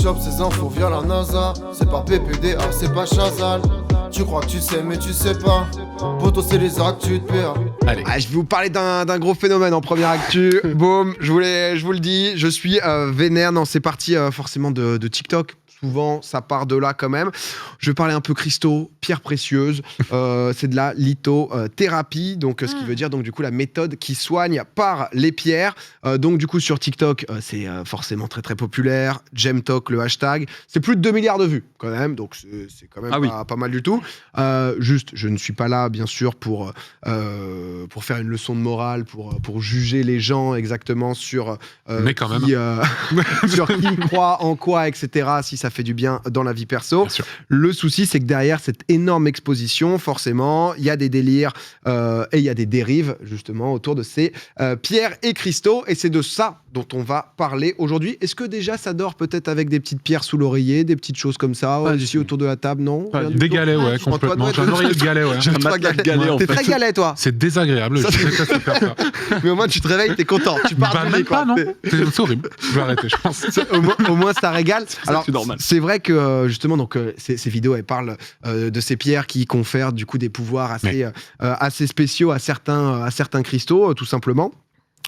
chope ces infos via la NASA. C'est pas PPDA, c'est pas Chazal. Tu crois que tu sais mais tu sais pas. Poto c'est les actus de PA. Allez. Je vais vous parler d'un gros phénomène en première actu. Boum, je vous le dis, je suis vénère. Non, c'est parti forcément de TikTok. Souvent, ça part de là quand même. Je vais parler un peu cristaux, pierres précieuses. C'est de la lithothérapie, donc ce qui veut dire donc du coup la méthode qui soigne par les pierres. Donc du coup sur TikTok, c'est forcément très très populaire. Gemtalk, le hashtag, c'est plus de 2 milliards de vues quand même, donc c'est quand même pas mal du tout. Juste, je ne suis pas là bien sûr pour faire une leçon de morale, pour juger les gens exactement sur mais quand même. sur qui croit en quoi, etc. Si ça fait du bien dans la vie perso. Le souci, c'est que derrière cette énorme exposition, forcément, il y a des délires et il y a des dérives, justement, autour de ces pierres et cristaux. Et c'est de ça dont on va parler aujourd'hui. Est-ce que déjà, ça dort peut-être avec des petites pierres sous l'oreiller, des petites choses comme ça, ici autour de la table, non? Des galets, ouais, complètement. J'ai un oreiller de galet, ouais. T'es très galet, toi. C'est désagréable, je déteste faire ça. Mais au moins, tu te réveilles, t'es content. Tu pars bah, même pas, non. C'est horrible. Je vais arrêter, je pense. Au moins, ça régale. Alors, c'est normal. C'est vrai que justement, donc ces vidéos, elles parlent de ces pierres qui confèrent du coup des pouvoirs assez spéciaux à certains cristaux, tout simplement.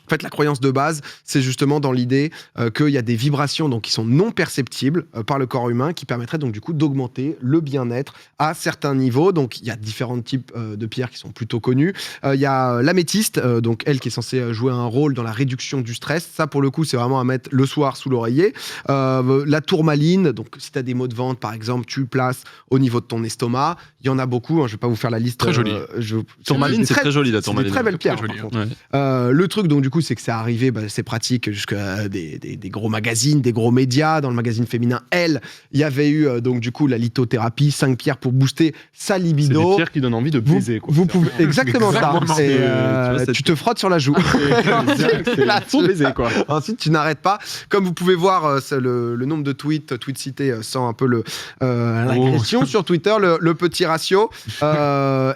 En fait, la croyance de base, c'est justement dans l'idée qu'il y a des vibrations donc, qui sont non perceptibles par le corps humain qui permettraient donc du coup d'augmenter le bien-être à certains niveaux. Donc, il y a différents types de pierres qui sont plutôt connues. Il y a l'améthyste, donc elle qui est censée jouer un rôle dans la réduction du stress. Ça, pour le coup, c'est vraiment à mettre le soir sous l'oreiller. La tourmaline, donc si tu as des maux de ventre, par exemple, tu le places au niveau de ton estomac. Il y en a beaucoup, je ne vais pas vous faire la liste. Très jolie. Tourmaline, c'est très joli, la tourmaline. C'est une très belle pierre, par contre. Le truc, donc du coup, c'est que c'est arrivé, c'est pratique jusqu'à des gros magazines, des gros médias. Dans le magazine féminin Elle, il y avait eu donc du coup la lithothérapie, 5 pierres pour booster sa libido. C'est des pierres qui donnent envie de baiser. Vous pouvez exactement ça. Tu te frottes sur la joue. Faut baiser quoi. Ensuite, tu n'arrêtes pas. Comme vous pouvez voir, le nombre de tweets cités sent un peu l'agression sur Twitter, le petit ratio.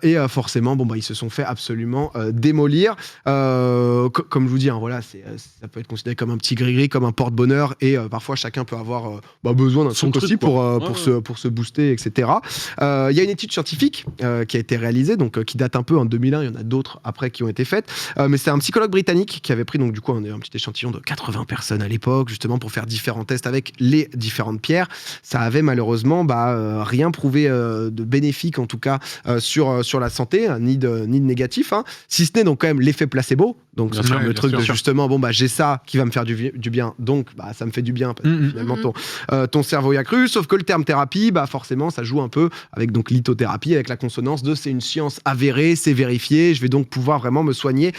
Et forcément, ils se sont fait absolument démolir. Comme je vous dis, voilà, ça peut être considéré comme un petit gris-gris, comme un porte-bonheur, et parfois chacun peut avoir besoin d'un truc aussi pour se booster, etc. Il y a une étude scientifique qui a été réalisée, donc qui date un peu en 2001. Il y en a d'autres après qui ont été faites, mais c'est un psychologue britannique qui avait pris donc du coup un petit échantillon de 80 personnes à l'époque, justement pour faire différents tests avec les différentes pierres. Ça avait malheureusement rien prouvé de bénéfique, en tout cas sur la santé, ni de négatif, si ce n'est donc quand même l'effet placebo. Donc c'est le truc de justement j'ai ça qui va me faire du bien, donc ça me fait du bien parce que finalement ton cerveau y a cru. Sauf que le terme thérapie, forcément ça joue un peu avec donc lithothérapie, avec la consonance de c'est une science avérée, c'est vérifié, je vais donc pouvoir vraiment me soigner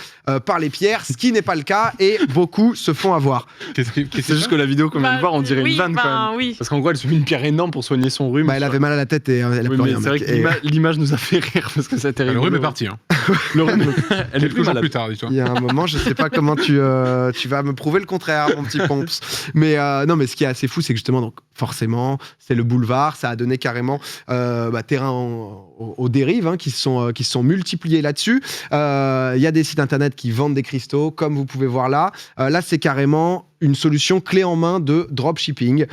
par les pierres, ce qui n'est pas le cas et beaucoup se font avoir. C'est juste que la vidéo qu'on vient de voir, on dirait une vanne quand même. Oui. Parce qu'en gros elle se met une pierre énorme pour soigner son rhume. Elle avait mal à la tête et elle a plus rien. C'est vrai que l'image nous a fait rire parce que c'était terrible. Le rhume est parti. Le rhume, elle est plus jours malade. plus tard, dis-toi. Il y a un moment, je sais pas comment tu vas me prouver le contraire, mon petit Pomps. Mais non, mais ce qui est assez fou, c'est que justement, donc forcément, c'est le boulevard, ça a donné carrément terrain aux dérives qui se sont multipliées là-dessus. Il y a des sites internet qui vendent des cristaux, comme vous pouvez voir là. Là, c'est carrément une solution clé en main de dropshipping.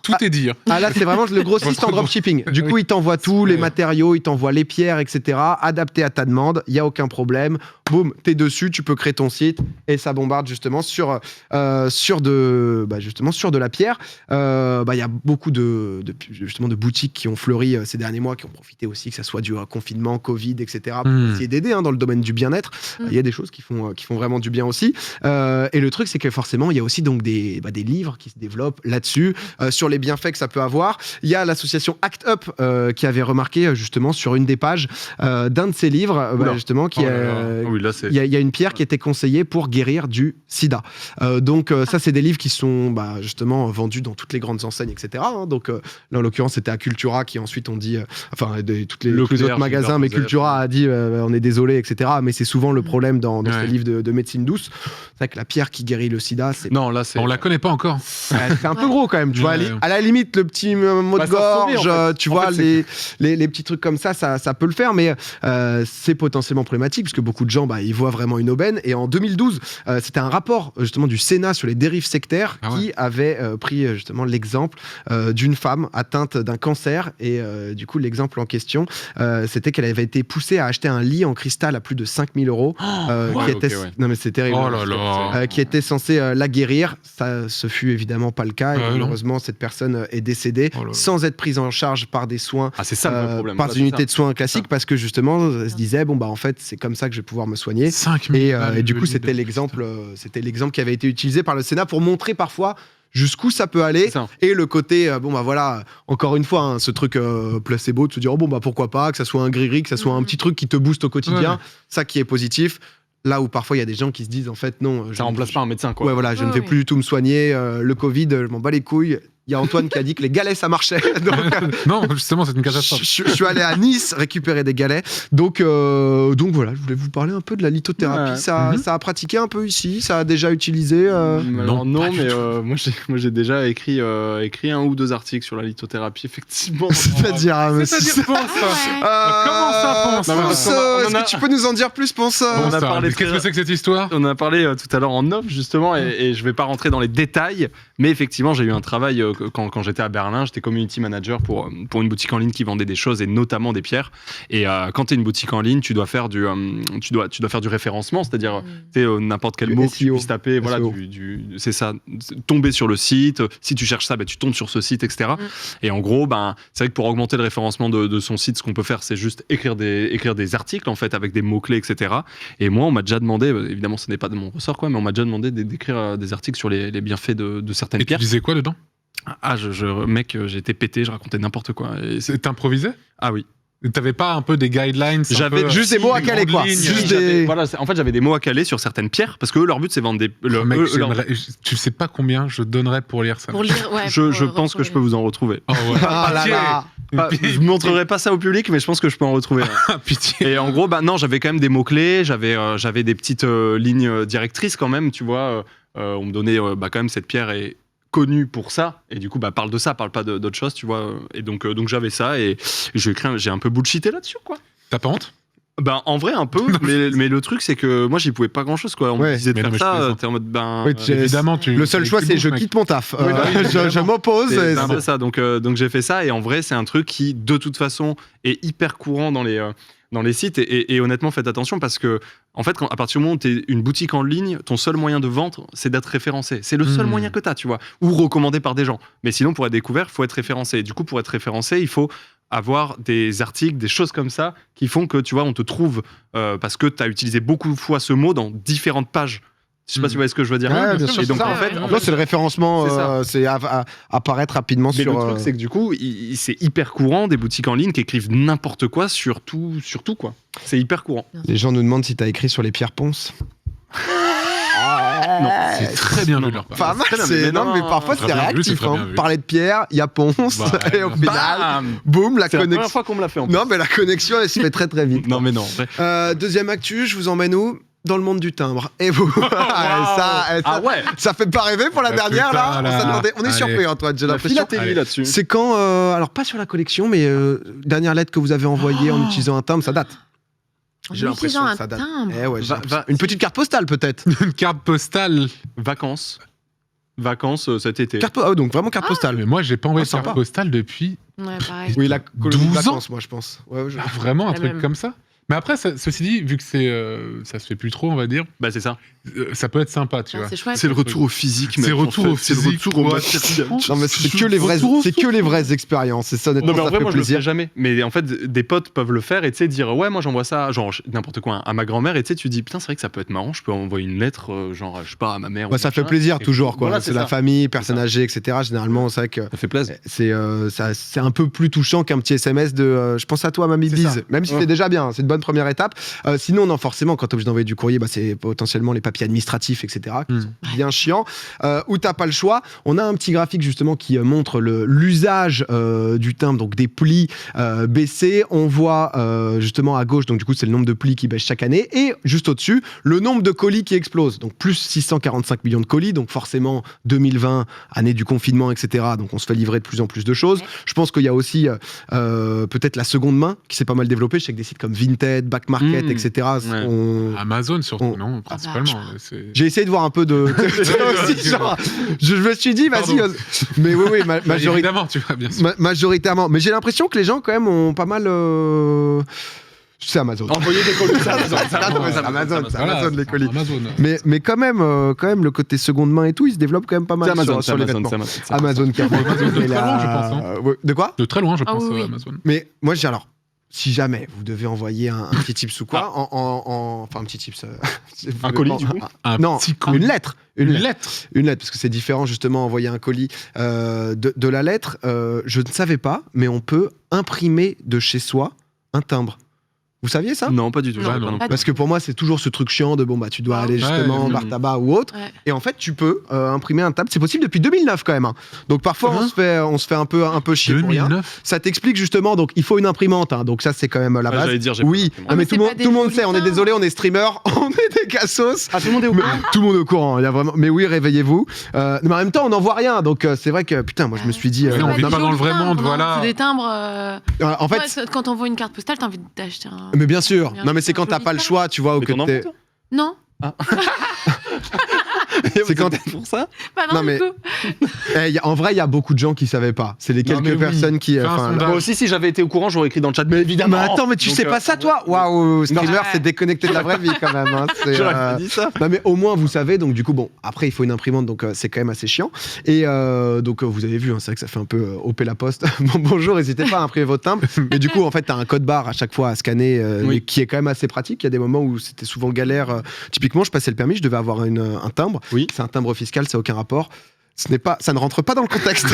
Tout est dit. Là, c'est vraiment le grossiste en dropshipping. Du coup, il t'envoie tous les matériaux, il t'envoie les pierres, etc. Adapté à ta demande, il n'y a aucun problème. Boum, t'es dessus, tu peux créer ton site et ça bombarde justement sur de la pierre. Il y a beaucoup de boutiques qui ont fleuri ces derniers mois, qui ont profité aussi que ça soit du confinement, Covid, etc. pour essayer d'aider dans le domaine du bien-être. Il y a des choses qui font vraiment du bien aussi. Et le truc, c'est que forcément, il y a aussi donc des livres qui se développent là-dessus, sur les bienfaits que ça peut avoir. Il y a l'association Act Up qui avait remarqué justement sur une des pages d'un de ses livres, justement, il y a une pierre qui était conseillée pour guérir du sida. Donc ça, c'est des livres qui sont justement vendus dans toutes les grandes enseignes, etc. Donc là, en l'occurrence, c'était à Cultura qui ensuite ont dit, tous les autres magasins, mais Cultura a dit on est désolé, etc. Mais c'est souvent le problème dans ces livres de médecine douce. C'est vrai que la pierre qui guérit le sida, on la connaît pas encore. C'est un peu gros quand même, tu vois. À la limite, le petit mot de gorge, tu vois, les petits trucs comme ça peut le faire, mais c'est potentiellement problématique parce que beaucoup de gens ils voient vraiment une aubaine. Et en 2012, c'était un rapport justement du Sénat sur les dérives sectaires qui avait pris justement l'exemple d'une femme atteinte d'un cancer. Et du coup, l'exemple en question, c'était qu'elle avait été poussée à acheter un lit en cristal à plus de 5 000 €. Non mais c'est terrible. Qui était censé la guérir. Ça, ce fut évidemment pas le cas. Et malheureusement, cette personne est décédée sans être prise en charge par des soins, c'est ça le problème. par des unités de soins classiques, parce que justement, elle se disait en fait, c'est comme ça que je vais pouvoir me soigner. Et du coup, c'était l'exemple qui avait été utilisé par le Sénat pour montrer parfois jusqu'où ça peut aller, et le côté encore une fois ce truc placebo de se dire pourquoi pas, que ça soit un gris-gris, que ça soit un petit truc qui te booste au quotidien, ça qui est positif. Là où parfois il y a des gens qui se disent en fait non, ça remplace pas un médecin quoi. Je ne vais plus du tout me soigner, le Covid, je m'en bats les couilles. Il y a Antoine qui a dit que les galets ça marchait. Donc, non, justement, c'est une catastrophe. Je suis allé à Nice récupérer des galets. Donc voilà, je voulais vous parler un peu de la lithothérapie. Ça a pratiqué un peu ici, ça a déjà utilisé. Non, mais moi j'ai déjà écrit un ou deux articles sur la lithothérapie, effectivement. C'est-à-dire comment ça pense Est-ce que tu peux nous en dire plus, Ponce? Qu'est-ce que c'est que cette histoire? On en a parlé tout à l'heure en off justement, et je vais pas rentrer dans les détails, mais effectivement j'ai eu un travail. Quand j'étais à Berlin, j'étais community manager pour une boutique en ligne qui vendait des choses et notamment des pierres. Et quand tu es une boutique en ligne, tu dois faire du référencement, c'est-à-dire n'importe quel mot que tu puisses taper, c'est ça, tomber sur le site. Si tu cherches ça, tu tombes sur ce site, etc. Et en gros, c'est vrai que pour augmenter le référencement de son site, ce qu'on peut faire, c'est juste écrire des articles en fait avec des mots clés, etc. Et moi, on m'a déjà demandé, évidemment, ce n'est pas de mon ressort, mais on m'a déjà demandé d'écrire des articles sur les bienfaits de certaines pierres. Et tu disais quoi dedans? Mec, j'étais pété, je racontais n'importe quoi. T'improvisais? Ah oui. T'avais pas un peu des guidelines? J'avais juste des mots à caler, quoi. En fait, j'avais des mots à caler sur certaines pierres, parce que leur but, c'est vendre des... Tu sais pas combien je donnerais pour lire ça. Je pense que je peux vous en retrouver. Oh ouais. Je montrerai pas ça au public, mais je pense que je peux en retrouver. Pitié. Et en gros, non, j'avais quand même des mots-clés, j'avais des petites lignes directrices quand même, tu vois. On me donnait quand même cette pierre est connu pour ça, et du coup parle de ça, parle pas d'autre chose, tu vois. Et donc j'avais ça, et j'ai un peu bullshité là-dessus, quoi. T'as pas honte? En vrai un peu, mais le truc c'est que moi j'y pouvais pas grand chose, quoi. On me disait de faire ça, t'es en mode évidemment, le seul choix c'est je quitte mon taf, je m'oppose. C'est un peu ça, donc j'ai fait ça, et en vrai c'est un truc qui de toute façon est hyper courant dans les sites, et honnêtement faites attention, parce que en fait à partir du moment où tu es une boutique en ligne, ton seul moyen de vente c'est d'être référencé, c'est le seul moyen que tu as, tu vois, ou recommandé par des gens, mais sinon pour être découvert il faut être référencé, et du coup pour être référencé il faut avoir des articles, des choses comme ça qui font que tu vois on te trouve parce que tu as utilisé beaucoup de fois ce mot dans différentes pages. Je sais pas si vous voyez ce que je veux dire. Ouais, bien sûr, et donc en fait, c'est le référencement, c'est apparaître rapidement sur. Mais le truc c'est que du coup, c'est hyper courant des boutiques en ligne qui écrivent n'importe quoi sur tout quoi. C'est hyper courant. Les gens nous demandent si t'as écrit sur les pierres ponces. Non, c'est très bien vu de leur part. Pas mal, non, mais parfois c'est réactif. Parler de pierre, il y a Ponce, et au final, boum, la connexion. C'est la première fois qu'on me l'a fait. Non, mais la connexion, elle se fait très très vite. Non, mais non. Deuxième actu, je vous emmène où? Dans le monde du timbre. Et vous ça fait pas rêver pour la dernière, là. On est surpris, Antoine, j'ai l'impression. Là-dessus. C'est quand, alors pas sur la collection, mais dernière lettre que vous avez envoyée en utilisant un timbre, ça date. J'ai l'impression que ça date. Une petite carte postale, peut-être. Une carte postale. Vacances cet été. Donc vraiment carte postale. Mais moi, j'ai pas envoyé de carte postale depuis. Ouais, pareil. Oui, la 12 ans, moi, je pense. Vraiment un truc comme ça. Mais après, ceci dit, vu que ça se fait plus trop, on va dire. C'est ça. Ça peut être sympa, tu vois. C'est chouette. C'est le retour au physique. C'est le retour au physique. C'est le retour au matériel. Non, mais c'est que les vraies expériences. C'est ça, honnêtement, non, mais en vrai, moi, je le plaisir. fais jamais. Mais en fait, des potes peuvent le faire et tu sais, dire ouais, moi, j'envoie ça, genre n'importe quoi, à ma grand-mère, et tu sais, tu dis putain, c'est vrai que ça peut être marrant, je peux envoyer une lettre, genre, je sais pas, à ma mère. Ça fait plaisir toujours, quoi. Voilà, c'est la famille, personne âgée, etc. Généralement, c'est vrai que. Ça fait plaisir. C'est un peu plus touchant qu'un petit SMS de je pense à toi, mamie bise. Même si c'est déjà bien, c'est une bonne première étape. Sinon, non, forcément, quand t'es obligé d'envoyer du courrier, c'est potentiellement les papiers administratifs, etc. Qui sont bien chiants. Où t'as pas le choix. On a un petit graphique justement qui montre l'usage du timbre, donc des plis baissés. On voit justement à gauche, donc du coup, c'est le nombre de plis qui baisse chaque année. Et juste au-dessus, le nombre de colis qui explose. Donc plus 645 millions de colis. Donc forcément, 2020, année du confinement, etc. Donc on se fait livrer de plus en plus de choses. Je pense qu'il y a aussi peut-être la seconde main qui s'est pas mal développée. Je sais que des sites comme Vinted Vinted, Back Market, etc. Ouais. Amazon surtout, on- non, principalement. J'ai essayé de voir un peu de. aussi, genre, je me suis dit, vas-y. Pardon. Mais oui, Évidemment, tu vois, bien sûr. majoritairement. Mais j'ai l'impression que les gens, quand même, ont pas mal. C'est Amazon. Envoyer des colis, c'est Amazon. C'est Amazon, c'est Voilà, Amazon, les colis. Amazon. Mais quand même, le côté seconde main et tout, il se développe quand même pas mal C'est Amazon, sur les c'est vêtements. Amazon, c'est Amazon qui a De très loin, je pense, hein. Ouais, de quoi? De très loin, je Ah pense, oui, oui. Amazon. Mais moi, j'ai alors, si jamais vous devez envoyer un petit tips ou quoi, enfin un petit tips, Un colis, du coup Non, petit colis. une lettre. Une lettre. Une lettre, parce que c'est différent justement envoyer un colis de la lettre. Je ne savais pas, mais on peut imprimer de chez soi un timbre. Vous saviez ça? Non, pas du tout. Non, j'avais non. pas non Pas plus. Parce que pour moi, c'est toujours ce truc chiant de bon, bah, tu dois aller justement Ouais, bar tabac ou autre. Ouais. Et en fait, tu peux imprimer un timbre. C'est possible depuis 2009 quand même. Hein. Donc parfois, on se fait un peu chier pour rien. 2009. Ça t'explique justement. Donc il faut une imprimante. Hein. Donc ça, c'est quand même la Ouais, base. j'allais dire, j'ai Oui, pas non, Ah, mais mais tout le c'est monde, pas des tout le monde jolis sait. On est timbres. désolé, on est streamer, on est des cassos. Ah, tout le monde est au Mais courant. tout le monde est au courant, il y a vraiment. Mais oui, réveillez-vous. Mais en même temps, on n'en voit rien. Donc c'est vrai que putain, moi je me suis dit. Mais on vit des pas dans le jolis vrai timbres, monde, non, voilà. C'est des timbres. En fait, Ouais, quand on voit une carte postale, t'as envie d'acheter un. mais bien sûr. Bien Non, mais c'est sûr, quand t'as joli pas le timbre. choix, tu vois, ou Mais que ton t'es. enfant, Non, C'est quand pour ça. pas Non, non, mais- du coup. En vrai, il y a beaucoup de gens qui savaient pas. C'est les Non, mais quelques oui. personnes qui. Fais un enfin, sondage. Moi aussi, si j'avais été au courant, j'aurais écrit dans le chat. Mais évidemment. Mais attends, mais tu Donc, sais pas ça, toi? Waouh, streamer, Ouais. c'est déconnecté de la vraie vie quand même. Hein. C'est, J'aurais pas dit ça. Non, mais au moins vous savez. Donc du coup, bon, après il faut une imprimante, donc c'est quand même assez chiant. Et donc vous avez vu, hein, c'est vrai que ça fait un peu OP la poste. Bon, bonjour, n'hésitez pas à imprimer votre timbre. Et du coup, en fait, t'as un code barre à chaque fois à scanner, Oui. mais qui est quand même assez pratique. Il y a des moments où c'était souvent galère. Typiquement, je passais le permis, je devais avoir un timbre. Oui. C'est un timbre fiscal, ça n'a aucun rapport. Ça ne rentre pas dans le contexte.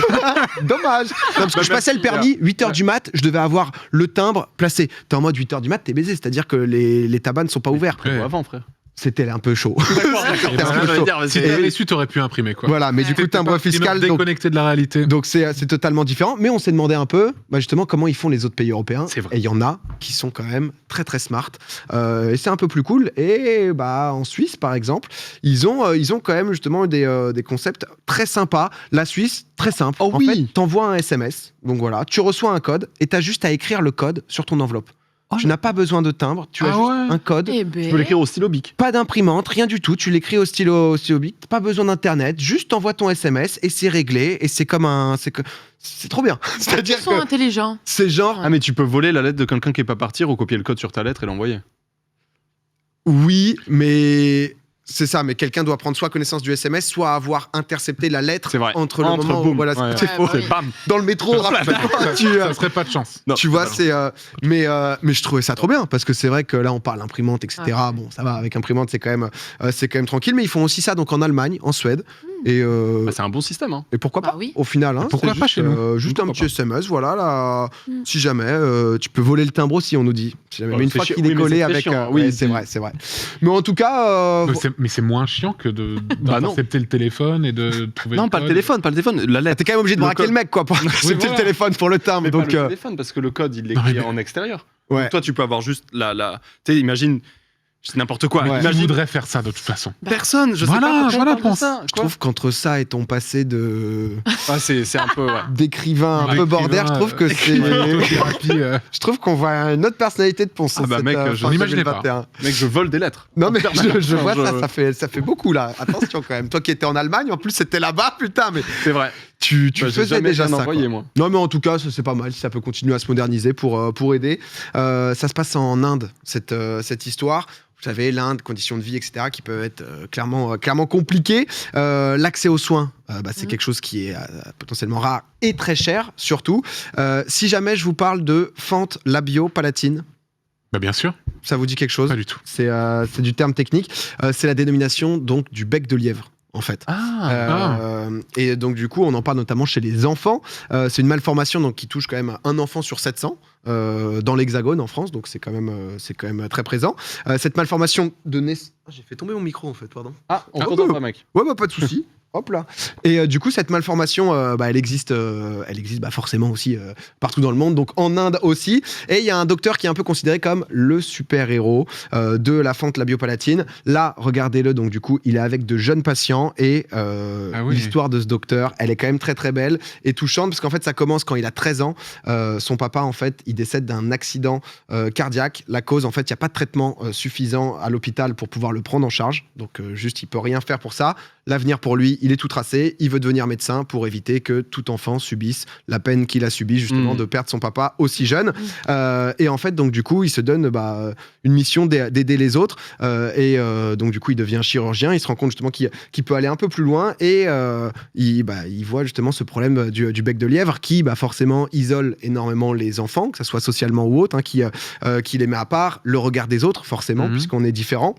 Dommage. Non, parce que je passais le permis, 8h du mat, je devais avoir le timbre placé. T'es en mode 8h du mat, t'es baisé, c'est-à-dire que les tabacs ne sont pas ouverts. Ouais. Avant, frère. C'était un peu chaud. D'accord, C'était un peu j'allais chaud. dire, mais Si c'est- t'avais su, t'aurais pu imprimer, quoi. Voilà, mais du coup, T'étais timbre pas fiscal, donc déconnecté de la réalité. c'est totalement différent. Mais on s'est demandé un peu, justement, comment ils font les autres pays européens. C'est vrai. Et il y en a qui sont quand même très très smart. Et c'est un peu plus cool. Et en Suisse, par exemple, ils ont quand même justement des concepts très sympas. La Suisse, très simple. Oh en oui. fait, t'envoies un SMS. Donc voilà, tu reçois un code et t'as juste à écrire le code sur ton enveloppe. Tu n'as pas besoin de timbre, tu as Ah juste ouais. un code. Eh Tu peux ben. l'écrire au stylo bic. Pas d'imprimante, rien du tout. Tu l'écris au stylo bic. Pas besoin d'internet. Juste t'envoies ton SMS et c'est réglé. Et c'est comme c'est trop bien. C'est-à-dire Ils sont que intelligents. c'est genre Ah, mais tu peux voler la lettre de quelqu'un qui est pas parti, recopier le code sur ta lettre et l'envoyer. oui, mais c'est ça. Mais quelqu'un doit prendre soit connaissance du SMS, soit avoir intercepté la lettre C'est vrai. entre le moment où boum. voilà, Ouais, c'est ouais. faux. Ouais, bah oui. C'est bam. Dans le métro, rappelle-toi, Ça serait pas de chance. Non, tu vois, c'est c'est mais je trouvais ça trop bien parce que c'est vrai que là on parle imprimante, etc. Ouais. Bon, ça va avec imprimante, c'est quand même tranquille. Mais ils font aussi ça donc en Allemagne, en Suède et Bah, c'est un bon système. Hein. et pourquoi Bah pas oui. au final. Hein, Pourquoi c'est pas juste, chez nous juste un Pourquoi petit SMS, voilà là. Mm. Si jamais tu peux voler le timbre aussi, on nous dit. Si jamais, Ouais, mais une c'est fois chiant. qu'il est Oui, mais collé c'est très avec, chiant. oui, Oui, c'est c'est- vrai, c'est vrai. Mais en tout cas, Mais c'est moins chiant que d'intercepter le téléphone et de trouver. Non, pas le téléphone, la lettre. t'es quand même obligé de Le braquer code. le mec quoi pour accepter voilà. le téléphone pour le timbre. Mais Donc pas le téléphone, parce que le code, il Non, mais- l'écrit en extérieur. ouais. Donc, toi, tu peux avoir juste tu sais, imagine, c'est n'importe quoi. Ouais. Qui Imagine voudrait faire ça de toute façon. personne, je sais Voilà, pas. pourquoi voilà, on parle de pense. ça. Je trouve qu'entre ça et ton passé de Ah, c'est un peu, ouais. d'écrivain un Ouais, peu border, je trouve que c'est. Thérapie, Je trouve qu'on voit une autre personnalité de Ponce. Ah bah, cette, mec, fin j'en imaginais pas. 2021. Mec, je vole des lettres. Non mais je vois Je- ça fait beaucoup là. Attention quand même. Toi qui étais en Allemagne, en plus c'était là-bas, putain, mais C'est vrai. tu Bah, j'ai faisais jamais déjà rien ça. envoyé, quoi. moi. Non mais en tout cas, ça, c'est pas mal. Si ça peut continuer à se moderniser pour aider. Ça se passe en Inde cette histoire. Vous savez, l'Inde, conditions de vie, etc., qui peuvent être clairement compliquées. L'accès aux soins, c'est quelque chose qui est potentiellement rare et très cher, surtout. Si jamais je vous parle de fente labio-palatine, Bah bien sûr, ça vous dit quelque chose? pas du tout. C'est du terme technique. C'est la dénomination donc du bec de lièvre. En fait. Et donc du coup, on en parle notamment chez les enfants. C'est une malformation donc qui touche quand même un enfant sur 700 dans l'Hexagone en France, donc c'est quand même très présent. Cette malformation de naissance, j'ai fait tomber mon micro en fait, pardon. Ah, on Ah, t'entend oh. pas, mec. Ouais, bah pas de souci. Hop là. Et du coup, cette malformation, elle existe forcément aussi partout dans le monde, donc en Inde aussi. Et il y a un docteur qui est un peu considéré comme le super-héros de la fente labiopalatine. Là, regardez-le, donc du coup, il est avec de jeunes patients et l'histoire de ce docteur, elle est quand même très très belle et touchante parce qu'en fait, ça commence quand il a 13 ans. Son papa, en fait, il décède d'un accident cardiaque. La cause, en fait, il n'y a pas de traitement suffisant à l'hôpital pour pouvoir le prendre en charge. Donc, juste, il peut rien faire pour ça. L'avenir pour lui, il est tout tracé. Il veut devenir médecin pour éviter que tout enfant subisse la peine qu'il a subie justement de perdre son papa aussi jeune. Et en fait, donc du coup, il se donne une mission d'aider les autres. Donc du coup, il devient chirurgien. Il se rend compte justement qu'il peut aller un peu plus loin et il voit justement ce problème du bec de lièvre qui forcément isole énormément les enfants, que ce soit socialement ou autre, qui les met à part. Le regard des autres, forcément, puisqu'on est différents.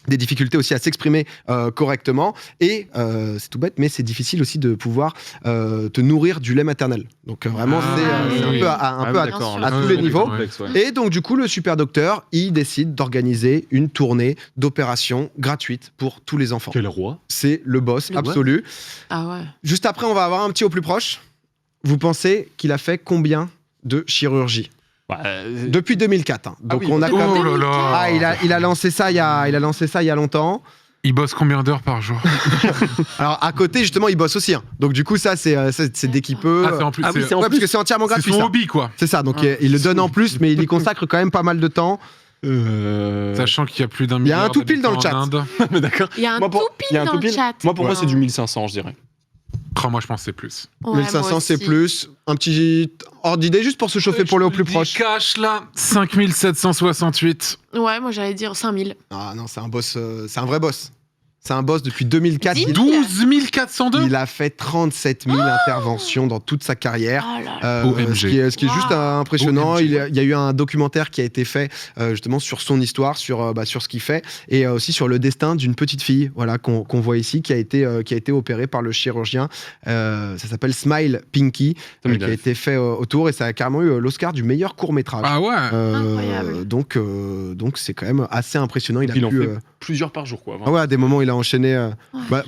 Des difficultés aussi à s'exprimer correctement et c'est tout bête mais c'est difficile aussi de pouvoir te nourrir du lait maternel, donc vraiment c'est un peu à tous les niveaux et donc du coup le super docteur il décide d'organiser une tournée d'opérations gratuites pour tous les enfants. Quel roi. C'est le boss absolu. Juste après on va avoir un petit au plus proche. Vous pensez qu'il a fait combien de chirurgies? Depuis 2004. Donc on a il a lancé ça il y a longtemps. Il bosse combien d'heures par jour? Alors à côté justement il bosse aussi. Donc du coup ça c'est dès qu'il peut. C'est en plus. Parce que c'est entièrement gratuit. C'est son hobby quoi. C'est ça. Donc il le donne en plus mais il y consacre quand même pas mal de temps. Sachant qu'il y a plus d'un milliard. Il y a un tout pile dans le chat. Mais d'accord. Il y a un tout pile dans le chat. Moi pour moi c'est du 1500 je dirais. Moi je pense que c'est plus. 1500 c'est plus. Un petit ordre d'idée juste pour se chauffer pour le au plus proche. Cash là 5768. Ouais, moi j'allais dire 5000. Ah non, c'est un boss, c'est un vrai boss. C'est un boss depuis 2004. 12 402. Il a fait 37 000 interventions dans toute sa carrière. OMG. Ce qui est juste impressionnant. OMG. Il y a eu un documentaire qui a été fait justement sur son histoire, sur ce qu'il fait, et aussi sur le destin d'une petite fille, voilà, qu'on voit ici, qui a été opérée par le chirurgien. Ça s'appelle Smile Pinky, qui a été fait autour, et ça a carrément eu l'Oscar du meilleur court métrage. Ah ouais. Incroyable. Donc c'est quand même assez impressionnant. Il en fait plusieurs par jour quoi. Ah ouais, à des moments il a enchaîné.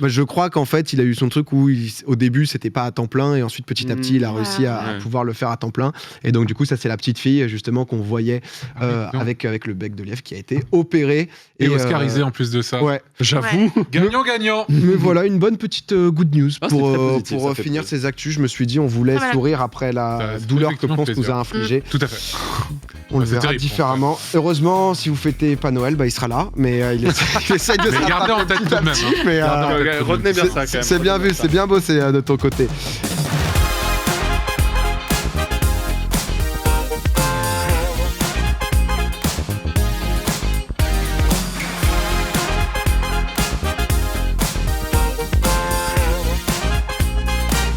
Je crois qu'en fait il a eu son truc où au début c'était pas à temps plein et ensuite petit à petit il a réussi à pouvoir le faire à temps plein. Et donc du coup ça c'est la petite fille justement qu'on voyait avec le bec de lièvre qui a été opérée et oscarisé en plus de ça. Ouais, j'avoue. Gagnant. Mais voilà une bonne petite good news pour finir plaisir. ces actus. Je me suis dit on voulait sourire après la douleur que Ponce nous a infligée. Tout à fait. On le verra terrible, différemment. Heureusement, si vous fêtez pas Noël, il sera là, mais il essaie de se gardez en tête tout de même. Mais retenez bien ça quand même. C'est bien vu, c'est bien bossé de ton côté.